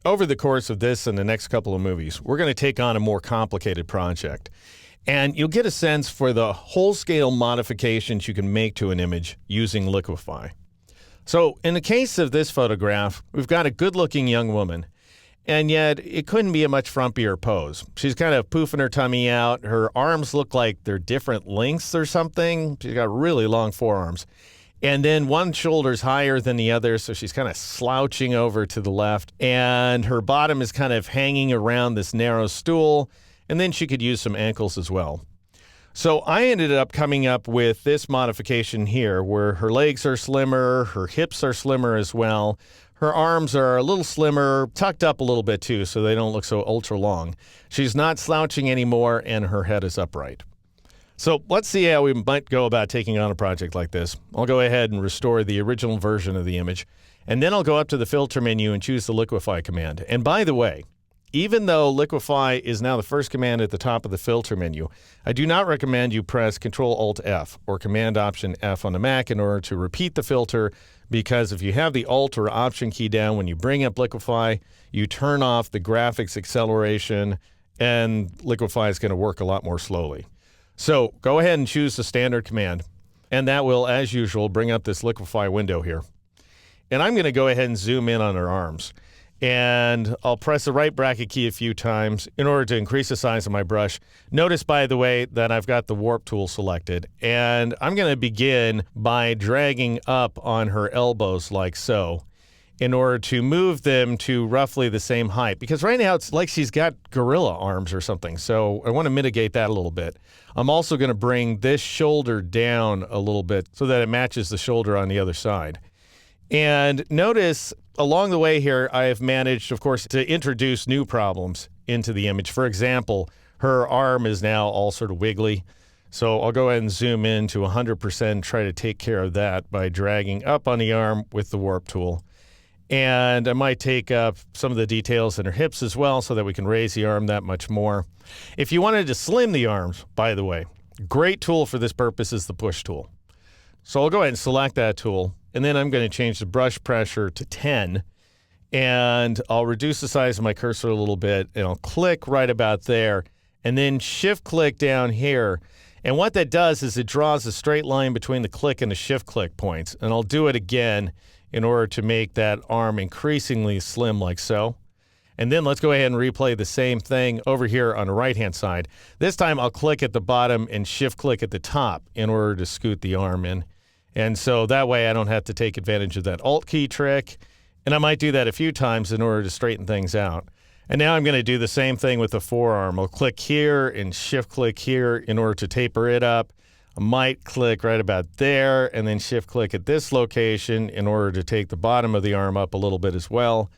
over the course of this and the next couple of movies, we're going to take on a more complicated project. And you'll get a sense for the whole-scale modifications you can make to an image using Liquify. So in the case of this photograph, we've got a good-looking young woman, and yet it couldn't be a much frumpier pose. She's kind of poofing her tummy out. Her arms look like they're different lengths or something. She's got really long forearms. And then one shoulder's higher than the other, so she's kind of slouching over to the left. And her bottom is kind of hanging around this narrow stool. And then she could use some ankles as well. So I ended up coming up with this modification here where her legs are slimmer, her hips are slimmer as well. Her arms are a little slimmer, tucked up a little bit too, so they don't look so ultra long. She's not slouching anymore, and her head is upright. So let's see how we might go about taking on a project like this. I'll go ahead and restore the original version of the image, and then I'll go up to the filter menu and choose the Liquify command. And by the way, even though Liquify is now the first command at the top of the filter menu, I do not recommend you press Control-Alt-F or Command-Option-F on the Mac in order to repeat the filter, because if you have the Alt or Option key down when you bring up Liquify, you turn off the graphics acceleration, and Liquify is going to work a lot more slowly. So go ahead and choose the standard command, and that will, as usual, bring up this Liquify window here. And I'm going to go ahead and zoom in on her arms. And I'll press the right bracket key a few times in order to increase the size of my brush. Notice, by the way, that I've got the warp tool selected. And I'm going to begin by dragging up on her elbows like so in order to move them to roughly the same height. Because right now it's like she's got gorilla arms or something. So I want to mitigate that a little bit. I'm also going to bring this shoulder down a little bit so that it matches the shoulder on the other side. And notice along the way here, I have managed, of course, to introduce new problems into the image. For example, her arm is now all sort of wiggly. So I'll go ahead and zoom in to 100%, try to take care of that by dragging up on the arm with the warp tool. And I might take up some of the details in her hips as well so that we can raise the arm that much more. If you wanted to slim the arms, by the way, great tool for this purpose is the push tool. So I'll go ahead and select that tool. And then I'm going to change the brush pressure to 10, and I'll reduce the size of my cursor a little bit, and I'll click right about there, and then shift-click down here. And what that does is it draws a straight line between the click and the shift-click points. And I'll do it again in order to make that arm increasingly slim like so. And then let's go ahead and replay the same thing over here on the right-hand side. This time I'll click at the bottom and shift-click at the top in order to scoot the arm in. And so that way I don't have to take advantage of that Alt key trick. And I might do that a few times in order to straighten things out. And now I'm going to do the same thing with the forearm. I'll click here and shift click here in order to taper it up. I might click right about there and then shift click at this location in order to take the bottom of the arm up a little bit as well.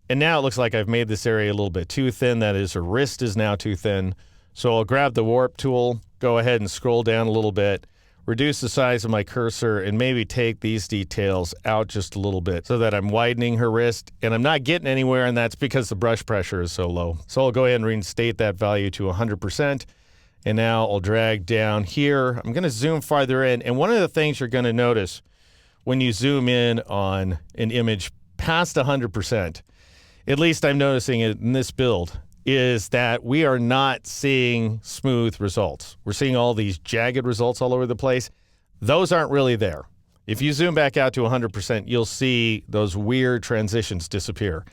And now it looks like I've made this area a little bit too thin. That is, her wrist is now too thin. So I'll grab the warp tool, go ahead and scroll down a little bit, reduce the size of my cursor, and maybe take these details out just a little bit so that I'm widening her wrist. And I'm not getting anywhere, and that's because the brush pressure is so low. So I'll go ahead and reinstate that value to 100%. And now I'll drag down here. I'm going to zoom farther in. And one of the things you're going to notice when you zoom in on an image past 100%, at least I'm noticing it in this build, is that we are not seeing smooth results. We're seeing all these jagged results all over the place. Those aren't really there. If you zoom back out to 100%, you'll see those weird transitions disappear.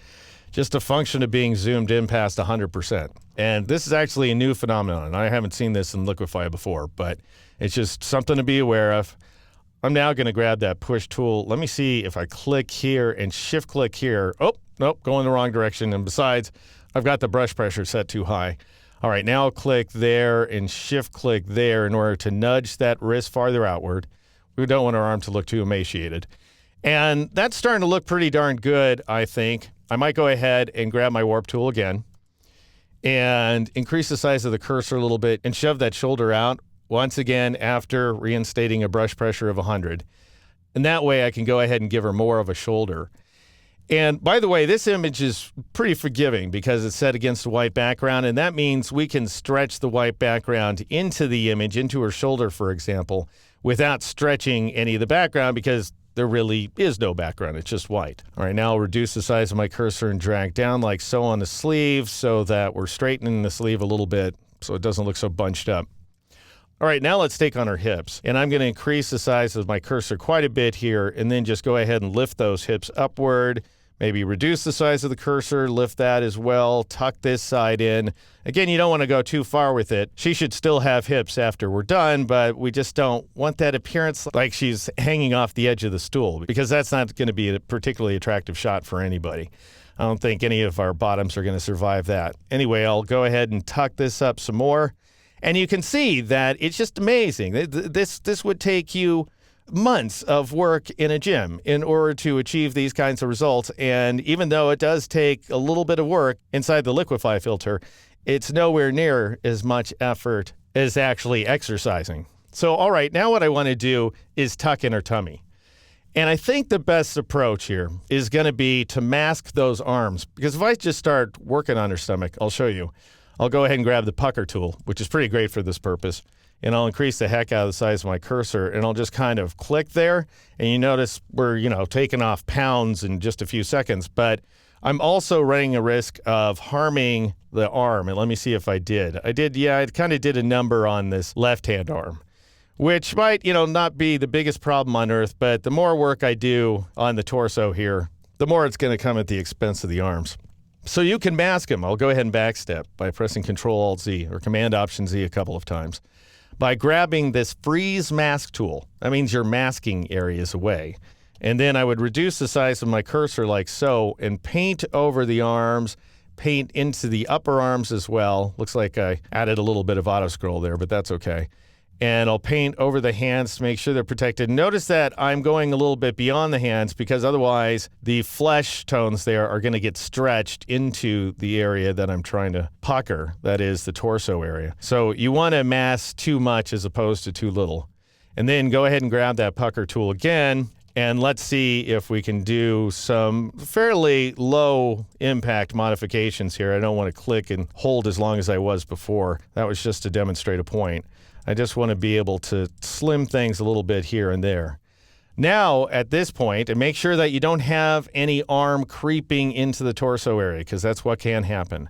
Just a function of being zoomed in past 100%. And this is actually a new phenomenon. I haven't seen this in Liquify before, but it's just something to be aware of. I'm now going to grab that push tool. Let me see if I click here and shift click here. Oh, nope, going the wrong direction. And besides, I've got the brush pressure set too high. All right, now I'll click there and shift click there in order to nudge that wrist farther outward. We don't want our arm to look too emaciated. And that's starting to look pretty darn good, I think. I might go ahead and grab my warp tool again and increase the size of the cursor a little bit and shove that shoulder out once again after reinstating a brush pressure of 100. And that way I can go ahead and give her more of a shoulder. And by the way, this image is pretty forgiving because it's set against a white background, and that means we can stretch the white background into the image, into her shoulder, for example, without stretching any of the background because there really is no background. It's just white. All right, now I'll reduce the size of my cursor and drag down like so on the sleeve so that we're straightening the sleeve a little bit so it doesn't look so bunched up. All right, now let's take on our hips. And I'm going to increase the size of my cursor quite a bit here and then just go ahead and lift those hips upward. Maybe reduce the size of the cursor, lift that as well, tuck this side in. Again, you don't want to go too far with it. She should still have hips after we're done, but we just don't want that appearance like she's hanging off the edge of the stool because that's not going to be a particularly attractive shot for anybody. I don't think any of our bottoms are going to survive that. Anyway, I'll go ahead and tuck this up some more. And you can see that it's just amazing. This would take you months of work in a gym in order to achieve these kinds of results. And even though it does take a little bit of work inside the liquefy filter, it's nowhere near as much effort as actually exercising. So, all right, now what I want to do is tuck in her tummy. And I think the best approach here is going to be to mask those arms. Because if I just start working on her stomach, I'll show you. I'll go ahead and grab the pucker tool, which is pretty great for this purpose. And I'll increase the heck out of the size of my cursor, and I'll just kind of click there. And you notice we're, taking off pounds in just a few seconds. But I'm also running a risk of harming the arm. And let me see if I did. I kind of did a number on this left-hand arm, which might, not be the biggest problem on earth. But the more work I do on the torso here, the more it's going to come at the expense of the arms. So you can mask them. I'll go ahead and backstep by pressing Control-Alt-Z or Command-Option-Z a couple of times. By grabbing this freeze mask tool, that means your masking area is away. And then I would reduce the size of my cursor like so and paint over the arms, paint into the upper arms as well. Looks like I added a little bit of auto scroll there, but that's okay. And I'll paint over the hands to make sure they're protected. Notice that I'm going a little bit beyond the hands because otherwise the flesh tones there are going to get stretched into the area that I'm trying to pucker, that is the torso area. So you want to mask too much as opposed to too little. And then go ahead and grab that pucker tool again, and let's see if we can do some fairly low impact modifications here. I don't want to click and hold as long as I was before. That was just to demonstrate a point. I just want to be able to slim things a little bit here and there. Now, at this point, and make sure that you don't have any arm creeping into the torso area, because that's what can happen.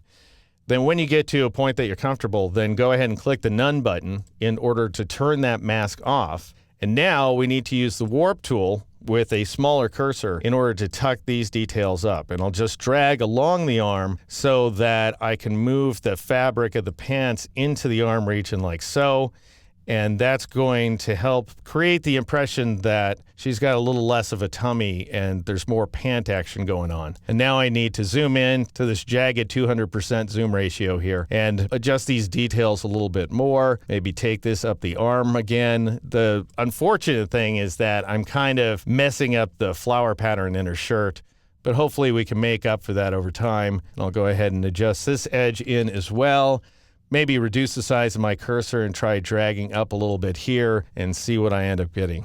Then when you get to a point that you're comfortable, then go ahead and click the None button in order to turn that mask off. And now we need to use the Warp tool with a smaller cursor in order to tuck these details up. And I'll just drag along the arm so that I can move the fabric of the pants into the arm region like so. And that's going to help create the impression that she's got a little less of a tummy and there's more pant action going on. And now I need to zoom in to this jagged 200% zoom ratio here and adjust these details a little bit more. Maybe take this up the arm again. The unfortunate thing is that I'm kind of messing up the flower pattern in her shirt, but hopefully we can make up for that over time. And I'll go ahead and adjust this edge in as well. Maybe reduce the size of my cursor and try dragging up a little bit here and see what I end up getting.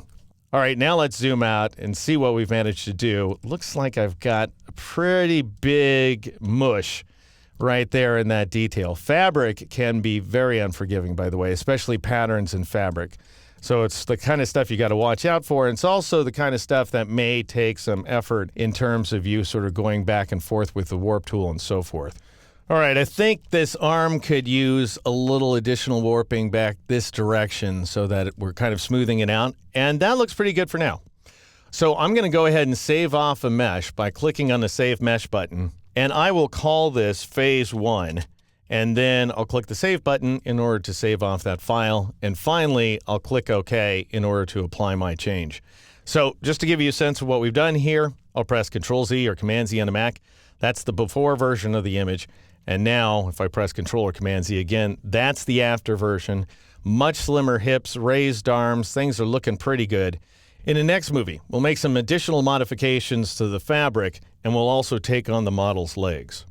All right, now let's zoom out and see what we've managed to do. Looks like I've got a pretty big mush right there in that detail. Fabric can be very unforgiving, by the way, especially patterns in fabric. So it's the kind of stuff you got to watch out for. And it's also the kind of stuff that may take some effort in terms of you sort of going back and forth with the warp tool and so forth. All right, I think this arm could use a little additional warping back this direction so that we're kind of smoothing it out. And that looks pretty good for now. So I'm going to go ahead and save off a mesh by clicking on the Save Mesh button. And I will call this Phase 1. And then I'll click the Save button in order to save off that file. And finally, I'll click OK in order to apply my change. So just to give you a sense of what we've done here, I'll press Control-Z or Command-Z on a Mac. That's the before version of the image. And now, if I press Control or Command-Z again, that's the after version. Much slimmer hips, raised arms, things are looking pretty good. In the next movie, we'll make some additional modifications to the fabric, and we'll also take on the model's legs.